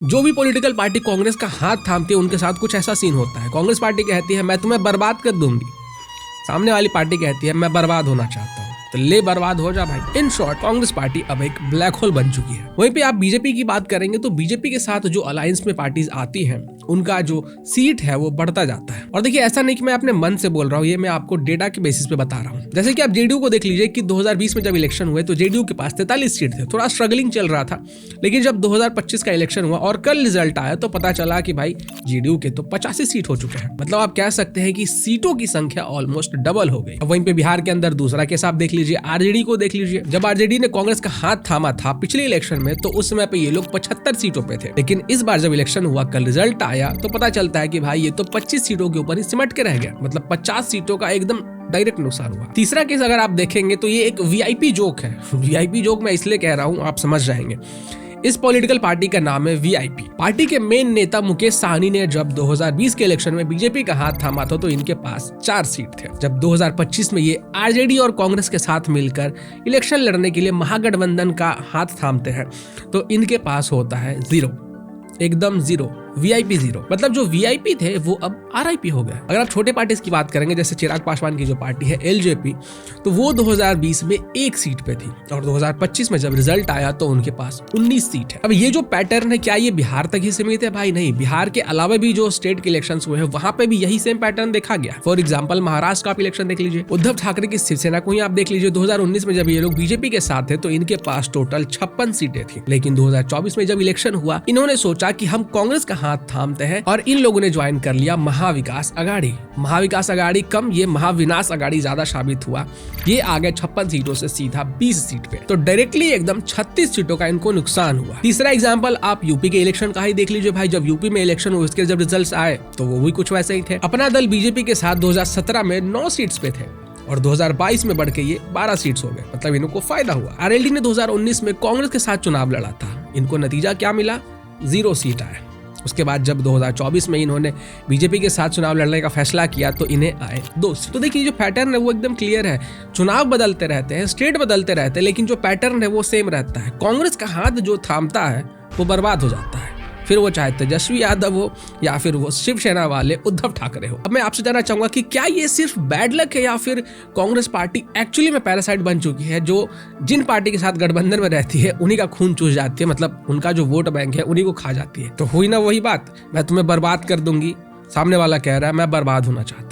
जो भी political party Congress का हाथ थामती है उनके साथ कुछ ऐसा सीन होता है। कांग्रेस पार्टी कहती है मैं तुम्हें बर्बाद कर दूंगी, सामने वाली पार्टी कहती है मैं बर्बाद होना चाहता हूँ, तो ले बर्बाद हो जा भाई। इन शॉर्ट कांग्रेस पार्टी अब एक ब्लैक होल बन चुकी है। वहीं पे आप बीजेपी की बात करेंगे तो बीजेपी के साथ जो अलायंस में पार्टीज आती हैं उनका जो सीट है वो बढ़ता जाता है। और देखिए ऐसा नहीं कि मैं अपने मन से बोल रहा हूँ, ये मैं आपको डेटा के बेसिस पे बता रहा हूँ। जैसे कि आप जेडीयू को देख लीजिए कि 2020 में जब इलेक्शन हुए तो जेडीयू के पास 43 सीट थे, थोड़ा स्ट्रगलिंग चल रहा था। लेकिन जब 2025 का इलेक्शन हुआ और कल रिजल्ट आया तो पता चला कि भाई जेडीयू के तो 85 सीट हो चुके हैं। मतलब आप कह सकते हैं कि सीटों की संख्या ऑलमोस्ट डबल हो गई। वहीं पे बिहार के अंदर दूसरा केस आप देख लीजिए, आरजेडी को देख लीजिए। जब आरजेडी ने कांग्रेस का हाथ थामा था पिछले इलेक्शन में तो उस समय पे ये लोग 75 सीटों पे थे। लेकिन इस बार जब इलेक्शन हुआ, कल रिजल्ट आया तो पता चलता है कि भाई ये तो 25 सीटों के ऊपर ही सिमट के रह गया। मतलब 50 सीटों का एकदम डायरेक्ट नुकसान हुआ। तीसरा केस अगर आप देखेंगे तो ये एक वीआईपी जोक है। वीआईपी जोक मैं इसलिए कह रहा हूँ, आप समझ जाएंगे। इस पॉलिटिकल पार्टी का नाम है वीआईपी। पार्टी के मेन नेता मुकेश साहनी ने जब 2020 के इलेक्शन में बीजेपी का हाथ थामा था तो इनके पास 4 सीट थे। जब 2025 में ये आरजेडी और कांग्रेस के साथ मिलकर इलेक्शन लड़ने के लिए महागठबंधन का हाथ थामते हैं तो इनके पास होता है 0, एकदम 0, वीआईपी 0। मतलब जो वीआईपी थे वो अब आरआईपी हो गए। अगर आप छोटे पार्टीज की बात करेंगे जैसे चिराग पासवान की जो पार्टी है एलजेपी, तो वो 2020 में 1 सीट पे थी और 2025 में जब रिजल्ट आया तो उनके पास 19 सीट है। अब ये जो पैटर्न है क्या ये बिहार तक ही सीमित है? भाई नहीं, बिहार के अलावा भी जो स्टेट के इलेक्शन हुए हैं वहां पे भी यही सेम पैटर्न देखा गया। फॉर एग्जाम्पल महाराष्ट्र का आप इलेक्शन देख लीजिए, उद्धव ठाकरे की शिवसेना को ही आप देख लीजिए। 2019 में जब ये लोग बीजेपी के साथ थे तो इनके पास टोटल 56 सीटें थी। लेकिन 2024 में जब इलेक्शन हुआ इन्होंने सोचा कि हम कांग्रेस का हाथ थामते हैं और इन लोगों ने ज्वाइन कर लिया महाविकास अघाड़ी। महाविकास अघाड़ी कम, ये महाविनाश अघाड़ी ज्यादा साबित हुआ। ये आ गए 56 सीटों से सीधा 20 सीट पे, तो डायरेक्टली एकदम 36 सीटों का इनको नुकसान हुआ। तीसरा एग्जांपल आप यूपी के इलेक्शन का ही देख लीजिए भाई। जब यूपी में इलेक्शन हुए उसके जब रिजल्ट्स आए तो वो भी कुछ वैसे ही थे। अपना दल बीजेपी के साथ 2017 में 9 सीट्स पे थे और 2022 में बढ़ के ये 12 सीट्स हो गए। मतलब इनको फायदा हुआ। आरएलडी ने 2019 में कांग्रेस के साथ चुनाव लड़ा था, इनको नतीजा क्या मिला? 0 सीट आए। उसके बाद जब 2024 में इन्होंने बीजेपी के साथ चुनाव लड़ने का फैसला किया तो इन्हें आए 2 सीट। तो देखिए जो पैटर्न है वो एकदम क्लियर है। चुनाव बदलते रहते हैं, स्टेट बदलते रहते हैं, लेकिन जो पैटर्न है वो सेम रहता है। कांग्रेस का हाथ जो थामता है वो बर्बाद हो जाता है, फिर वो चाहे तेजस्वी यादव हो या फिर वो शिवसेना वाले उद्धव ठाकरे हो। अब मैं आपसे जानना चाहूंगा कि क्या ये सिर्फ बैड लक है या फिर कांग्रेस पार्टी एक्चुअली में पैरासाइट बन चुकी है जो जिन पार्टी के साथ गठबंधन में रहती है उन्हीं का खून चूस जाती है, मतलब उनका जो वोट बैंक है उन्हीं को खा जाती है। तो हुई ना वही बात, मैं तुम्हें बर्बाद कर दूंगी, सामने वाला कह रहा है मैं बर्बाद होना चाहता हूं।